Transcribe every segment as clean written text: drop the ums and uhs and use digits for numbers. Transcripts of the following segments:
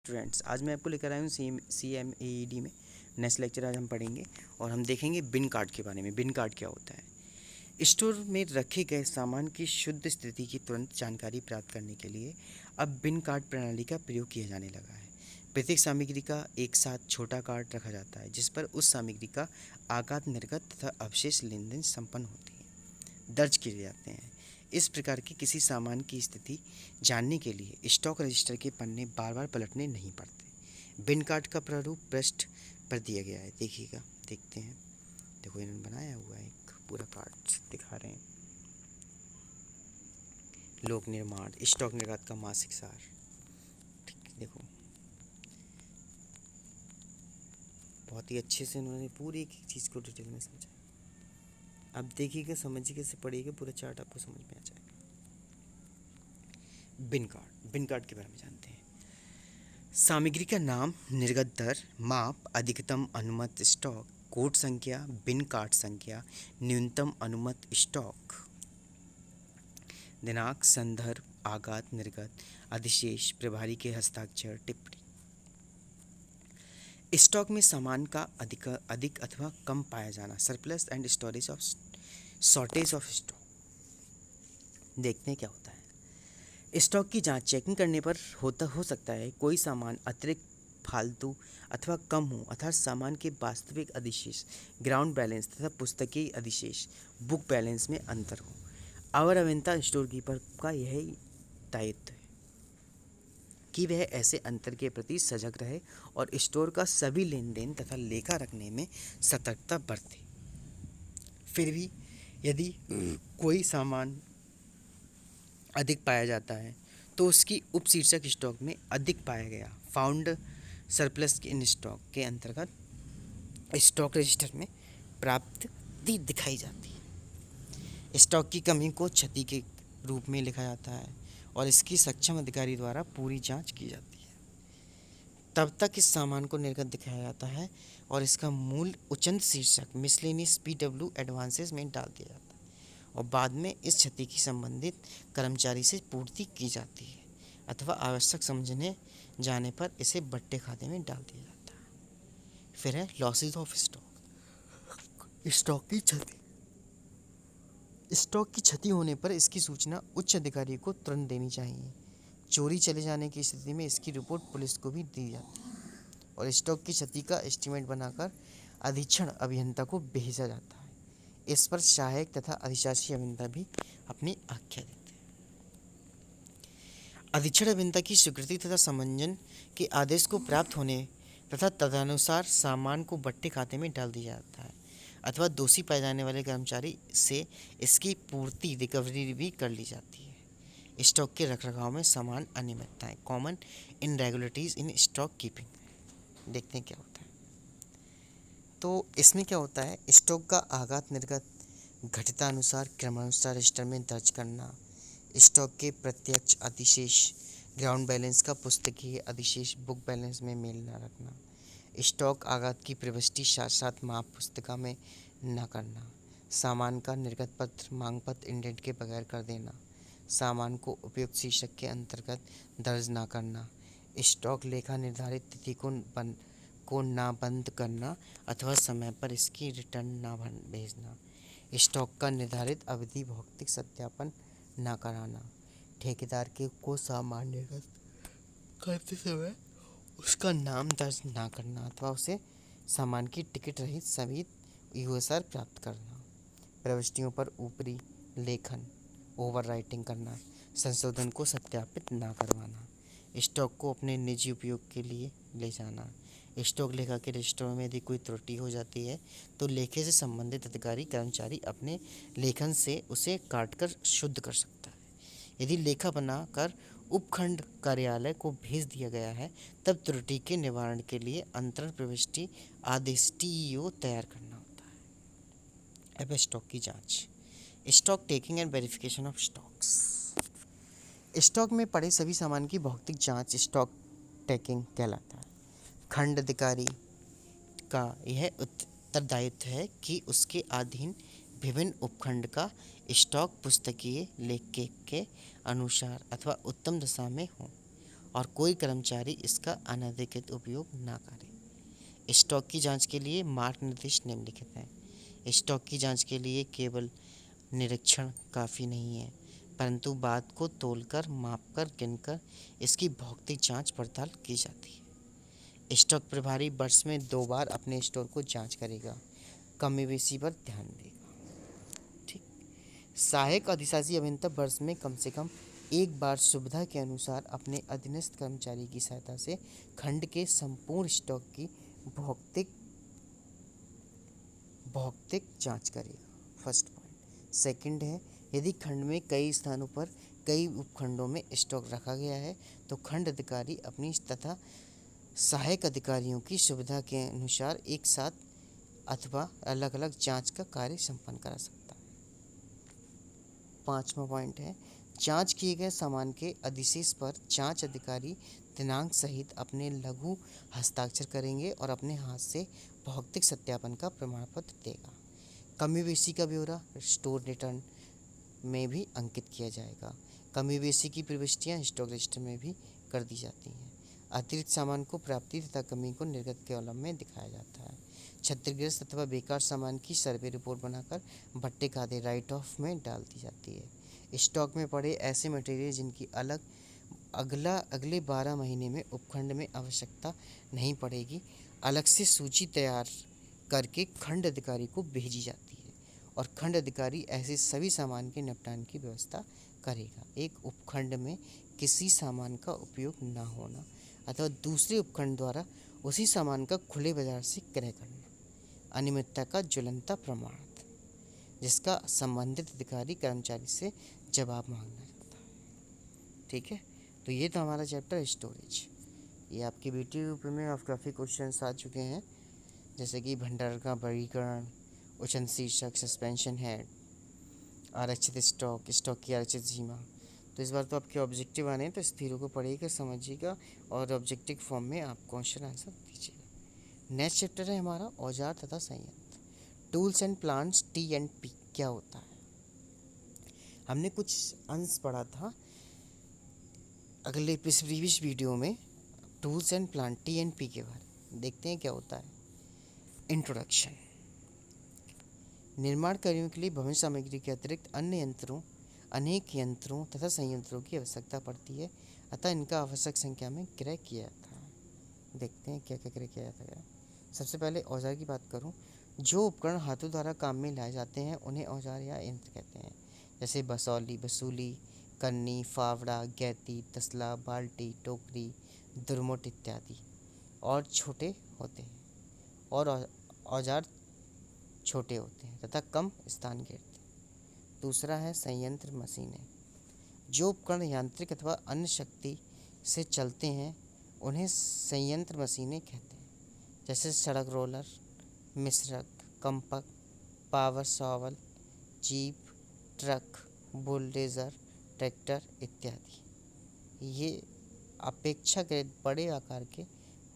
Students, आज मैं आपको लेकर आया हूँ CMAED में नेक्स्ट लेक्चर। आज हम पढ़ेंगे और हम देखेंगे बिन कार्ड के बारे में। बिन कार्ड क्या होता है? स्टोर में रखे गए सामान की शुद्ध स्थिति की तुरंत जानकारी प्राप्त करने के लिए अब बिन कार्ड प्रणाली का प्रयोग किया जाने लगा है। प्रत्येक सामग्री का एक साथ छोटा कार्ड रखा जाता है जिस पर उस सामग्री का आगत, निर्गत तथा अवशेष लेन देन संपन्न होती है दर्ज किए जाते हैं। इस प्रकार के किसी सामान की स्थिति जानने के लिए स्टॉक रजिस्टर के पन्ने बार बार पलटने नहीं पड़ते। बिन कार्ड का प्रारूप पृष्ठ पर दिया गया है, देखिएगा, देखते हैं। देखो, इन्होंने बनाया हुआ है एक पूरा कार्ड दिखा रहे हैं। लोक निर्माण, स्टॉक निर्गत का मासिक सार। ठीक, देखो बहुत ही अच्छे से उन्होंने पूरी एक चीज़ को डिटेल में समझा। अब देखिएगा, समझिए, कैसे पढ़िएगा, पूरा चार्ट आपको समझ में आ जाएगा। बिन कार्ड के बारे में जानते हैं। सामग्री का नाम, निर्गत दर, माप, अधिकतम अनुमत स्टॉक, कोड संख्या, बिन कार्ड संख्या, न्यूनतम अनुमत स्टॉक, दिनांक, संदर्भ, आगत, निर्गत, अधिशेष, प्रभारी के हस्ताक्षर, टिप्पणी। स्टॉक में सामान का अधिक अथवा कम पाया जाना, surplus and storage of shortage of stock. देखते हैं क्या होता है। स्टॉक की जांच चेकिंग करने पर हो सकता है कोई सामान अतिरिक्त, फालतू अथवा कम हो, अर्थात सामान के वास्तविक अधिशेष, ग्राउंड बैलेंस तथा पुस्तकीय अधिशेष, बुक बैलेंस में अंतर हो। अवरवंता स्टोर कीपर का यही दायित्व है कि वह ऐसे अंतर के प्रति सजग रहे और स्टोर का सभी लेन देन तथा लेखा रखने में सतर्कता बरते। फिर भी यदि कोई सामान अधिक पाया जाता है तो उसकी उपशीर्षक स्टॉक में अधिक पाया गया, फाउंड सरप्लस इन स्टॉक के अंतर्गत स्टॉक रजिस्टर में प्राप्ति दिखाई जाती है। स्टॉक की कमी को क्षति के रूप में लिखा जाता है और इसकी सक्षम अधिकारी द्वारा पूरी जांच की जाती है। तब तक इस सामान को निर्गत दिखाया जाता है और इसका मूल उच्चतम शीर्षक मिसलेनियस PW एडवांसेस में डाल दिया जाता है और बाद में इस क्षति की संबंधित कर्मचारी से पूर्ति की जाती है अथवा आवश्यक समझने जाने पर इसे बट्टे खाते में डाल दिया जाता है। फिर है लॉसेज ऑफ स्टॉक। स्टॉक की क्षति होने पर इसकी सूचना उच्च अधिकारी को तुरंत देनी चाहिए। चोरी चले जाने की स्थिति में इसकी रिपोर्ट पुलिस को भी दी जाती है और स्टॉक की क्षति का एस्टीमेट बनाकर अधीक्षण अभियंता को भेजा जाता है। इस पर सहायक तथा अधिशासी अभियंता भी अपनी आज्ञा देते हैं। अधीक्षण अभियंता की स्वीकृति तथा समंजन के आदेश को प्राप्त होने तथा तदनुसार सामान को बट्टे खाते में डाल दिया जाता है अथवा दोषी पाए जाने वाले कर्मचारी से इसकी पूर्ति रिकवरी भी कर ली जाती है। स्टॉक के रखरखाव में समान अनियमितताएं, कॉमन इनरेगुलरिटीज इन स्टॉक कीपिंग। देखते हैं क्या होता है। तो इसमें क्या होता है, स्टॉक का आगत, निर्गत घटितानुसार क्रमानुसार रजिस्टर में दर्ज करना, स्टॉक के प्रत्यक्ष अधिशेष, ग्राउंड बैलेंस का पुस्तकीय अधिशेष बुक बैलेंस में मेल न रखना, स्टॉक आगत की प्रविष्टि साथ साथ माप पुस्तिका में न करना, सामान का निर्गत पत्र, मांग पत्र इंडेंट के बगैर कर देना, सामान को उपयुक्त शीर्षक के अंतर्गत दर्ज न करना, स्टॉक लेखा निर्धारित तिथि को ना बंद करना अथवा समय पर इसकी रिटर्न ना भेजना, स्टॉक का निर्धारित अवधि भौतिक सत्यापन ना कराना, ठेकेदार को सामान निर्गत करते समय उसका नाम दर्ज ना करना अथवा उसे सामान की टिकट रहित सभी USR प्राप्त करना, प्रविष्टियों पर ऊपरी लेखन ओवर राइटिंग करना, संशोधन को सत्यापित ना करवाना, स्टॉक को अपने निजी उपयोग के लिए ले जाना, स्टॉक लेखा के रजिस्टरों में यदि कोई त्रुटि हो जाती है तो लेखे से संबंधित अधिकारी कर्मचारी अपने लेखन से उसे काटकर शुद्ध कर सकता है। यदि लेखा बनाकर उपखंड कार्यालय को भेज दिया गया है तब त्रुटि के निवारण के लिए अंतरण प्रविष्टि आदेश TEO तैयार करना होता है। अब स्टॉक की जांच, stock taking and verification of stocks. Stock में पड़े सभी सामान की भौतिक जांच स्टॉक टेकिंग कहलाता है। खंड अधिकारी का यह उत्तरदायित्व है कि उसके अधीन विभिन्न उपखंड का स्टॉक पुस्तकीय लेख के अनुसार अथवा उत्तम दशा में हो और कोई कर्मचारी इसका अनधिकृत उपयोग ना करे। स्टॉक की जांच के लिए मार्ग निर्देश निम्नलिखित हैं। स्टॉक की जांच के लिए केवल निरीक्षण काफ़ी नहीं है, परंतु बात को तोलकर, मापकर, गिनकर इसकी भौतिक जांच पड़ताल की जाती है। स्टॉक प्रभारी वर्ष में 2 बार अपने स्टोर को जांच करेगा, कमी बेशी पर ध्यान देगा। ठीक। सहायक अधिशासी अभियंता वर्ष में कम से कम 1 बार सुविधा के अनुसार अपने अधीनस्थ कर्मचारी की सहायता से खंड के संपूर्ण स्टॉक की भौतिक जांच करेगा। First point. सेकंड है, यदि खंड में कई स्थानों पर कई उपखंडों में स्टॉक रखा गया है तो खंड अधिकारी अपनी तथा सहायक अधिकारियों की सुविधा के अनुसार एक साथ अथवा अलग अलग जांच का कार्य संपन्न करा सकता है। 5वां पॉइंट है, जांच किए गए सामान के अधिशेष पर जांच अधिकारी दिनांक सहित अपने लघु हस्ताक्षर करेंगे और अपने हाथ से भौतिक सत्यापन का प्रमाण पत्र देगा। कमी बेशी का ब्यौरा स्टोर रिटर्न में भी अंकित किया जाएगा। कमी बेशी की प्रविष्टियां स्टॉक रजिस्टर में भी कर दी जाती हैं। अतिरिक्त सामान को प्राप्ति तथा कमी को निर्गत कॉलम में दिखाया जाता है। क्षतिग्रस्त अथवा बेकार सामान की सर्वे रिपोर्ट बनाकर भट्टे खाते राइट ऑफ में डाल दी जाती है। स्टॉक में पड़े ऐसे मटेरियल जिनकी अगले 12 महीने में उपखंड में आवश्यकता नहीं पड़ेगी, अलग से सूची तैयार करके खंड अधिकारी को भेजी जाती है और खंड अधिकारी ऐसे सभी सामान के निपटान की व्यवस्था करेगा। एक उपखंड में किसी सामान का उपयोग न होना अथवा दूसरे उपखंड द्वारा उसी सामान का खुले बाजार से क्रय करना अनियमितता का ज्वलंत प्रमाण, जिसका संबंधित अधिकारी कर्मचारी से जवाब मांगना चाहता है। ठीक है, तो ये था हमारा चैप्टर स्टोरेज। ये आपके वीडियो में आप काफ़ी क्वेश्चंस आ चुके हैं, जैसे कि भंडार का वर्गीकरण, उच्चन शीर्षक, सस्पेंशन हेड, आरक्षित स्टॉक, स्टॉक की आरक्षित सीमा। तो इस बार तो आपके ऑब्जेक्टिव आने हैं, तो इस थ्योरी को पढ़िएगा, समझिएगा और ऑब्जेक्टिव फॉर्म में आप क्वेश्चन आंसर दीजिएगा। नेक्स्ट चैप्टर है हमारा औजार तथा संयंत्र, टूल्स एंड प्लांट्स, T&P क्या होता है। हमने कुछ अंश पढ़ा था प्रीवियस वीडियो में टूल्स एंड प्लांट T&P के बारे में। देखते हैं क्या होता है। इंट्रोडक्शन। निर्माण कार्यों के लिए भवन सामग्री के अतिरिक्त अनेक यंत्रों तथा संयंत्रों की आवश्यकता पड़ती है, अतः इनका आवश्यक संख्या में क्रय किया जाता है। देखते हैं क्या क्या क्रय किया जाता है। सबसे पहले औजार की बात करूं, जो उपकरण हाथों द्वारा काम में लाए जाते हैं उन्हें औजार या यंत्र कहते हैं, जैसे बसूली, करनी, फावड़ा, गैती, तसला, बाल्टी, टोकरी, दुरमुठ इत्यादि और छोटे होते हैं और औजार छोटे होते हैं तथा कम स्थान घेरते हैं। दूसरा है संयंत्र मशीनें, जो उपकरण यांत्रिक अथवा अन्य शक्ति से चलते हैं उन्हें संयंत्र मशीनें कहते हैं, जैसे सड़क रोलर, मिश्रक, कंपक, power shovel, jeep, truck, bulldozer, tractor इत्यादि। ये अपेक्षाकृत बड़े आकार के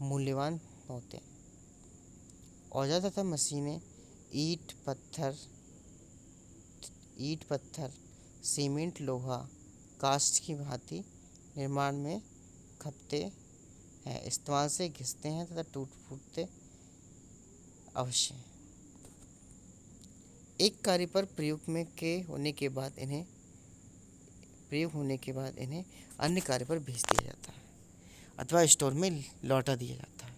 मूल्यवान होते हैं। औजार तथा मशीनें ईंट पत्थर, सीमेंट, लोहा, कास्ट की भांति निर्माण में खपते हैं, इस्तेमाल से घिसते हैं तथा टूट फूटते अवश्य हैं। एक कार्य पर प्रयोग होने के बाद इन्हें अन्य कार्य पर भेज दिया जाता है अथवा स्टोर में लौटा दिया जाता है।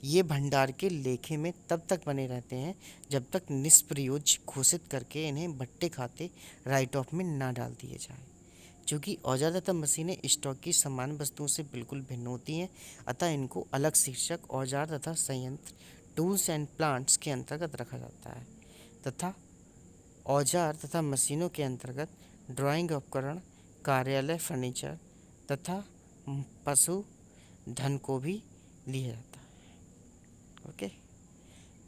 ये भंडार के लेखे में तब तक बने रहते हैं जब तक निष्प्रयोज्य घोषित करके इन्हें भट्टे खाते राइट ऑफ में ना डाल दिए जाए। चूँकि औजार तथा मशीनें स्टॉक की समान वस्तुओं से बिल्कुल भिन्न होती हैं, अतः इनको अलग शीर्षक औजार तथा संयंत्र, टूल्स एंड प्लांट्स के अंतर्गत रखा जाता है तथा औजार तथा मशीनों के अंतर्गत ड्राइंग उपकरण, कार्यालय फर्नीचर तथा पशु धन को भी लिया जाता है। ओके,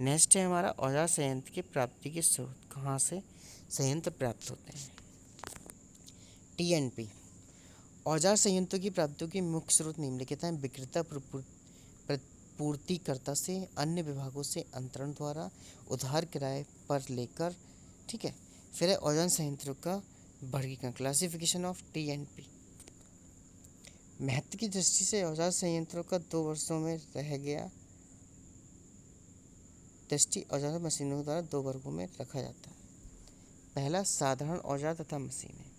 नेक्स्ट है हमारा औजार संयंत्र की प्राप्ति के स्रोत, कहाँ से संयंत्र प्राप्त होते हैं। T&P औजार संयंत्रों की प्राप्तियों के मुख्य स्रोत निम्नलिखित हैं। विक्रेता पूर्तिकर्ता से, अन्य विभागों से अंतरण द्वारा, उधार किराए पर लेकर। ठीक है, फिर है औजार संयंत्रों का वर्गीकरण, क्लासिफिकेशन ऑफ T&P। महत्व की दृष्टि से औजार संयंत्रों का 2 वर्षों में रह गया दृष्टि औजार मशीनों द्वारा 2 वर्गों में रखा जाता है। पहला, साधारण औजार तथा मशीनें,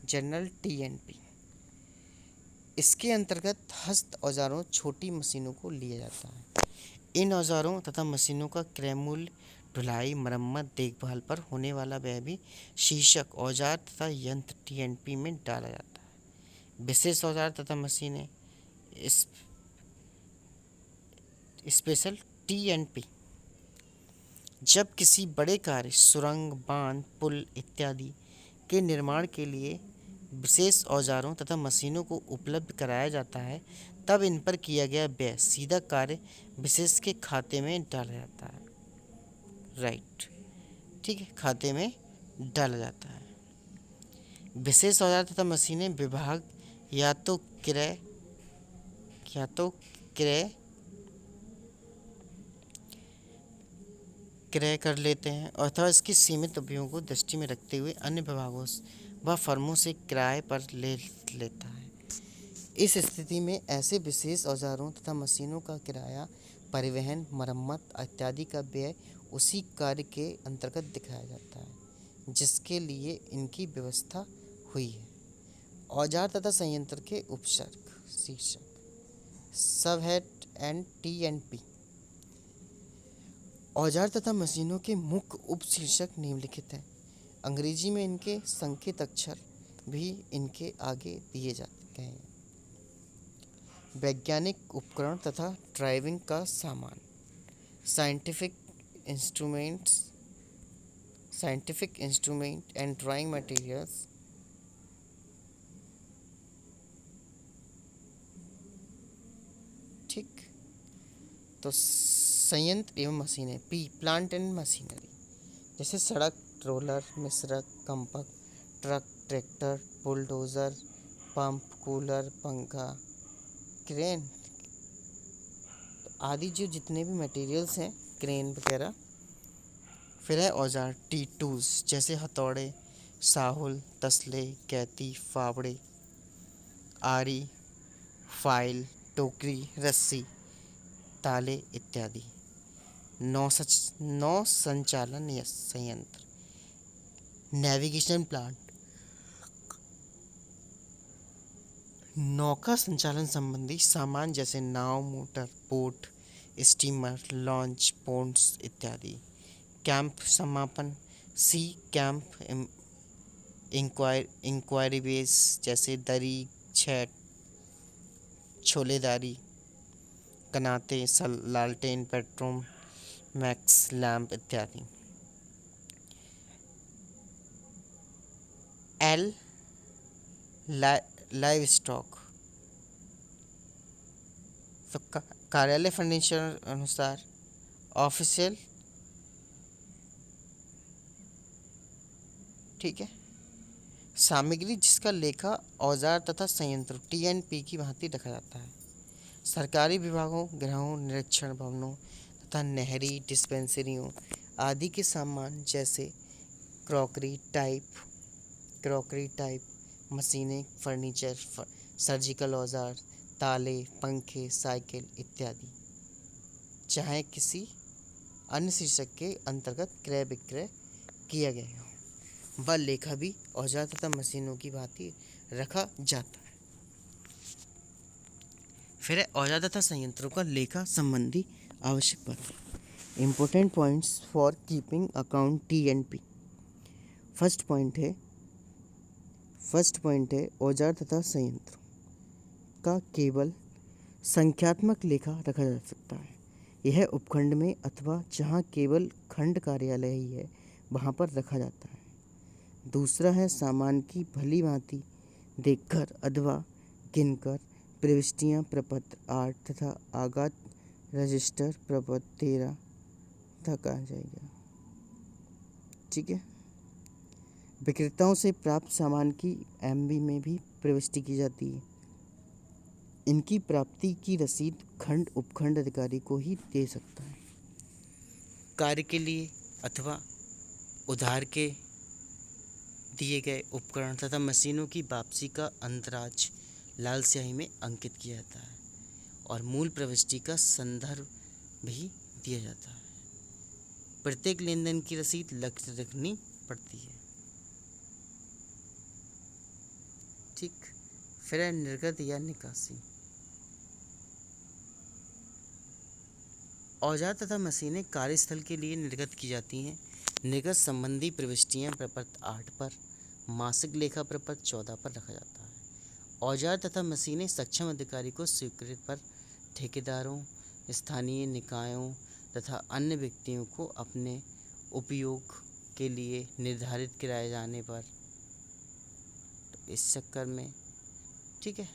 जनरल टीएनपी। इसके अंतर्गत हस्त औजारों, छोटी मशीनों को लिया जाता है। इन औजारों तथा मशीनों का क्रय मूल्य, ढुलाई, मरम्मत, देखभाल पर होने वाला व्यय भी शीर्षक औजार तथा यंत्र टीएनपी में डाला जाता है। विशेष औजार तथा मशीनें, स्पेशल टीएनपी। जब किसी बड़े कार्य, सुरंग, बांध, पुल इत्यादि के निर्माण के लिए विशेष औजारों तथा मशीनों को उपलब्ध कराया जाता है, तब इन पर किया गया व्यय सीधा कार्य विशेष के खाते में डाला जाता है। राइट, ठीक है, खाते में डाला जाता है। विशेष औजार तथा मशीनें विभाग या तो क्रय क्रय कर लेते हैं अथवा इसकी सीमित उपयोग को दृष्टि में रखते हुए अन्य विभागों व फर्मों से किराए पर ले लेता है। इस स्थिति में ऐसे विशेष औजारों तथा मशीनों का किराया, परिवहन, मरम्मत इत्यादि का व्यय उसी कार्य के अंतर्गत दिखाया जाता है जिसके लिए इनकी व्यवस्था हुई है। औजार तथा संयंत्र के उपसर्ग, शीर्षक, सबहेड एंड टीएनपी। औजार तथा मशीनों के मुख्य उपशीर्षक निम्नलिखित हैं। अंग्रेजी में इनके संकेत अक्षर भी इनके आगे दिए जाते हैं। वैज्ञानिक उपकरण तथा ड्राइविंग का सामान, scientific instrument and drawing materials, ठीक। तो संयंत्र एवं मशीनें, प्लांट एंड मशीनरी, जैसे सड़क, रोलर, मिश्रक, कंपक, truck, tractor, bulldozer, pump, cooler, पंखा, क्रेन आदि जो जितने भी मटेरियल्स हैं, क्रेन वगैरह। फिर है औजार, टूल्स, जैसे हथौड़े, साहुल, तसले, कैंची, फावड़े, आरी, फाइल, टोकरी, रस्सी, ताले इत्यादि। नौ संचालन संयंत्र, नेविगेशन प्लांट, नौका संचालन संबंधी सामान जैसे नाव, motor, boat, steamer, launch, ponds इत्यादि। कैंप समापन, सी कैंप, इंक्वायरी बेस, जैसे दरी, छेद, छोलेदारी, कनाते, लालटेन, पेट्रोल मैक्स, लैंप इत्यादि। एल, लाइव स्टॉक, तो कार्यालय फर्नीचर अनुसार ऑफिशियल, ठीक है। सामग्री जिसका लेखा औजार तथा संयंत्र टीएनपी की भांति रखा जाता है। सरकारी विभागों, गृहों, निरीक्षण भवनों तथा नहरी डिस्पेंसरियों आदि के सामान जैसे क्रॉकरी टाइप मशीनें, फर्नीचर, सर्जिकल औजार, ताले, पंखे, साइकिल इत्यादि, चाहे किसी अन्य शीर्षक के अंतर्गत क्रय विक्रय किया गया हो, वह लेखा भी औजार तथा मशीनों की भांति रखा जाता है। फिर है औजार तथा संयंत्रों का लेखा संबंधी आवश्यक बातें। Important points for keeping account TNP. First point है औजार तथा संयंत्र का केवल संख्यात्मक लेखा रखा जा सकता है। यह उपखंड में अथवा जहाँ केवल खंड कार्यालय ही है वहाँ पर रखा जाता है। दूसरा है सामान की भली भांति देखकर अथवा गिनकर प्रविष्टियाँ, प्रपत्र 8 तथा आगात रजिस्टर प्रपत्र 13 तक कहा जाएगा, ठीक है। विक्रेताओं से प्राप्त सामान की एमबी में भी प्रविष्टि की जाती है। इनकी प्राप्ति की रसीद खंड उपखंड अधिकारी को ही दे सकता है। कार्य के लिए अथवा उधार के दिए गए उपकरण तथा मशीनों की वापसी का अंतराज लाल स्याही में अंकित किया जाता है और मूल प्रविष्टि का संदर्भ भी दिया जाता है। प्रत्येक लेन देन की रसीद लक्ष्य रखनी पड़ती है। ठीक। फिर है निर्गत या निकासी। औजार तथा मशीनें कार्यस्थल के लिए निर्गत की जाती हैं। निर्गत संबंधी प्रविष्टियां प्रपत्र 8 पर, मासिक लेखा प्रपत्र 14 पर रखा जाता है। औजार तथा मशीनें सक्षम अधिकारी को स्वीकृत पर ठेकेदारों, स्थानीय निकायों तथा अन्य व्यक्तियों को अपने उपयोग के लिए निर्धारित किराए जाने पर, तो इस चक्कर में ठीक है,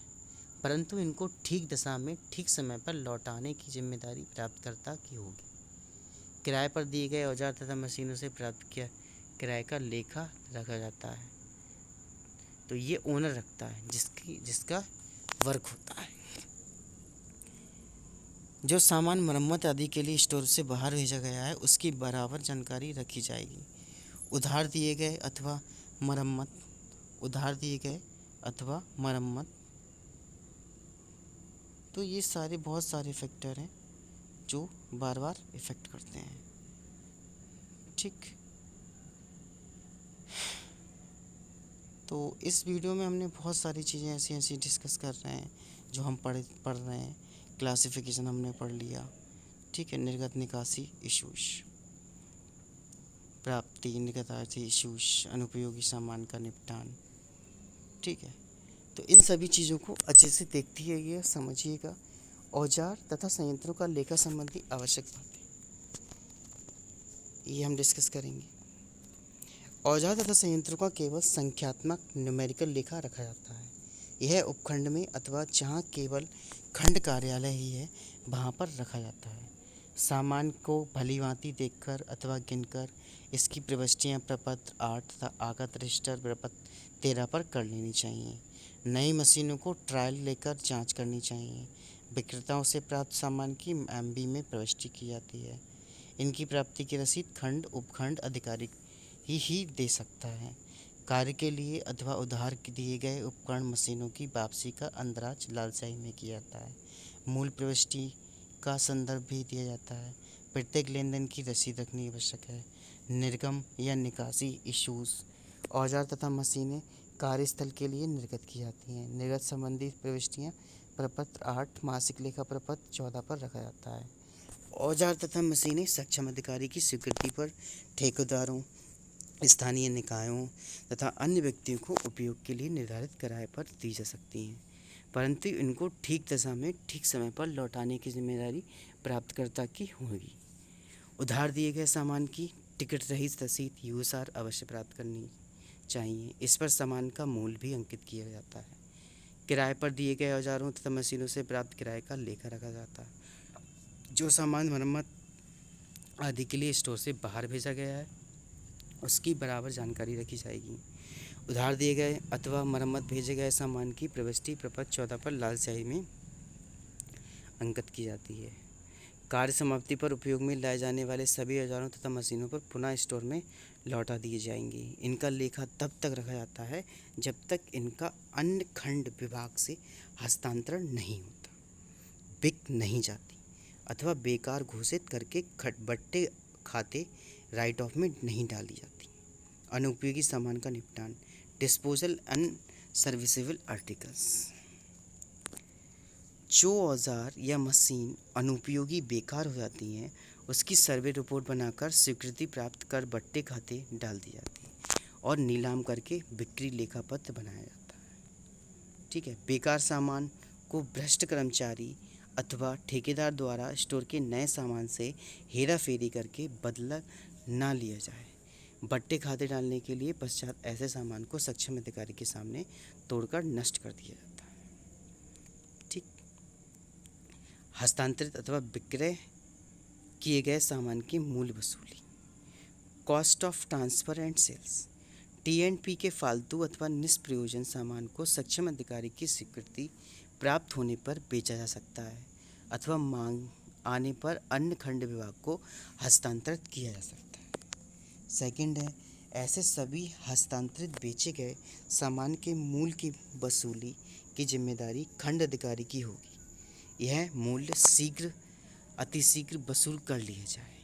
परंतु इनको ठीक दशा में ठीक समय पर लौटाने की जिम्मेदारी प्राप्तकर्ता की होगी। किराए पर दिए गए औजार तथा मशीनों से प्राप्त किया किराए का लेखा रखा जाता है, तो ये ओनर रखता है जिसका वर्क होता है। जो सामान मरम्मत आदि के लिए स्टोर से बाहर भेजा गया है उसकी बराबर जानकारी रखी जाएगी। उधार दिए गए अथवा मरम्मत, तो ये सारे बहुत सारे फैक्टर हैं जो बार बार इफ़ेक्ट करते हैं। ठीक। तो इस वीडियो में हमने बहुत सारी चीज़ें ऐसी डिस्कस कर रहे हैं जो हम पढ़ रहे हैं। क्लासिफिकेशन हमने पढ़ लिया। ठीक है। निर्गत निकासी इश्यूज, प्राप्ति निर्गत इश्यूज, अनुपयोगी सामान का निपटान। ठीक है। तो इन सभी चीज़ों को अच्छे से देखिएगा, समझिएगा। औजार तथा संयंत्रों का लेखा संबंधी आवश्यक बातें ये हम डिस्कस करेंगे। औजार तथा संयंत्रों का केवल संख्यात्मक न्यूमेरिकल लेखा रखा जाता है। यह उपखंड में अथवा जहाँ केवल खंड कार्यालय ही है वहाँ पर रखा जाता है। सामान को भलीभांति देखकर अथवा गिनकर इसकी प्रविष्टियाँ प्रपत्र 8 तथा आगत रजिस्टर प्रपत्र 13 पर कर लेनी चाहिए। नई मशीनों को ट्रायल लेकर जांच करनी चाहिए। विक्रेताओं से प्राप्त सामान की एमबी में प्रविष्टि की जाती है। इनकी प्राप्ति की रसीद खंड उपखंड अधिकारी ही दे सकता है। कार्य के लिए अथवा उधार दिए गए उपकरण मशीनों की वापसी का अंदराज लाल स्याही में किया जाता है। मूल प्रविष्टि का संदर्भ भी दिया जाता है। प्रत्येक लेन देन की रसीद रखनी आवश्यक है। निर्गम या निकासी इश्यूज। औजार तथा मशीनें कार्यस्थल के लिए निर्गत की जाती हैं। निर्गत संबंधी प्रविष्टियाँ प्रपत्र 8 मासिक लेखा प्रपत्र 14 पर रखा जाता है। औजार तथा मशीनें सक्षम अधिकारी की स्वीकृति पर ठेकेदारों, स्थानीय निकायों तथा अन्य व्यक्तियों को उपयोग के लिए निर्धारित किराए पर दी जा सकती हैं, परंतु इनको ठीक दशा में ठीक समय पर लौटाने की जिम्मेदारी प्राप्तकर्ता की होगी। उधार दिए गए सामान की टिकट रहित रसीद यूएसआर अवश्य प्राप्त करनी चाहिए। इस पर सामान का मूल्य भी अंकित किया जाता है। किराए पर दिए गए औजारों तथा मशीनों से प्राप्त किराए का लेखा रखा जाता है। जो सामान मरम्मत आदि के लिए स्टोर से बाहर भेजा गया है उसकी बराबर जानकारी रखी जाएगी। उधार दिए गए अथवा मरम्मत भेजे गए सामान की प्रविष्टि प्रपत्र 14 पर लाल स्याही में अंकित की जाती है। कार्य समाप्ति पर उपयोग में लाए जाने वाले सभी औजारों तथा मशीनों पर पुनः स्टोर में लौटा दिए जाएंगे। इनका लेखा तब तक रखा जाता है जब तक इनका अन्य खंड विभाग से हस्तांतरण नहीं होता, बिक नहीं जाती अथवा बेकार घोषित करके बट्टे खाते राइट ऑफ में नहीं डाली जाती। अनुपयोगी सामान का निपटान, डिस्पोजल अनसर्विसेबल आर्टिकल्स। जो औजार या मशीन अनुपयोगी बेकार हो जाती हैं उसकी सर्वे रिपोर्ट बनाकर स्वीकृति प्राप्त कर बट्टे खाते डाल दी जाती है और नीलाम करके बिक्री लेखा पत्र बनाया जाता है। ठीक है। बेकार सामान को भ्रष्ट कर्मचारी अथवा ठेकेदार द्वारा स्टोर के नए सामान से हेरा फेरी करके बदला ना लिया जाए। बट्टे खाते डालने के लिए पश्चात ऐसे सामान को सक्षम अधिकारी के सामने तोड़कर नष्ट कर दिया जाता है। ठीक। हस्तांतरित अथवा विक्रय किए गए सामान की मूल्य वसूली, cost of transfer and sales. टी&पी के फालतू अथवा निष्प्रयोजन सामान को सक्षम अधिकारी की स्वीकृति प्राप्त होने पर बेचा जा सकता है अथवा मांग आने पर अन्य खंड विभाग को हस्तांतरित किया जा सकता है। सेकंड है, ऐसे सभी हस्तांतरित बेचे गए सामान के मूल्य की वसूली की जिम्मेदारी खंड अधिकारी की होगी। यह मूल्य शीघ्र अतिशीघ्र वसूल कर लिया जाए।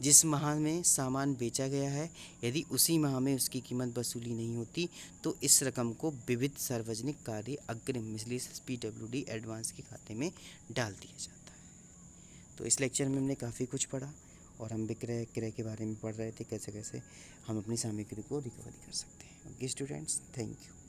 जिस माह में सामान बेचा गया है, यदि उसी माह में उसकी कीमत वसूली नहीं होती तो इस रकम को विविध सार्वजनिक कार्य अग्रिम मिसलेनियस PWD एडवांस के खाते में डाल दिया जाता है। तो इस लेक्चर में हमने काफ़ी कुछ पढ़ा और हम विक्रय क्रय के बारे में पढ़ रहे थे, कैसे कैसे हम अपनी सामग्री को रिकवरी कर सकते हैं। Okay students, thank you.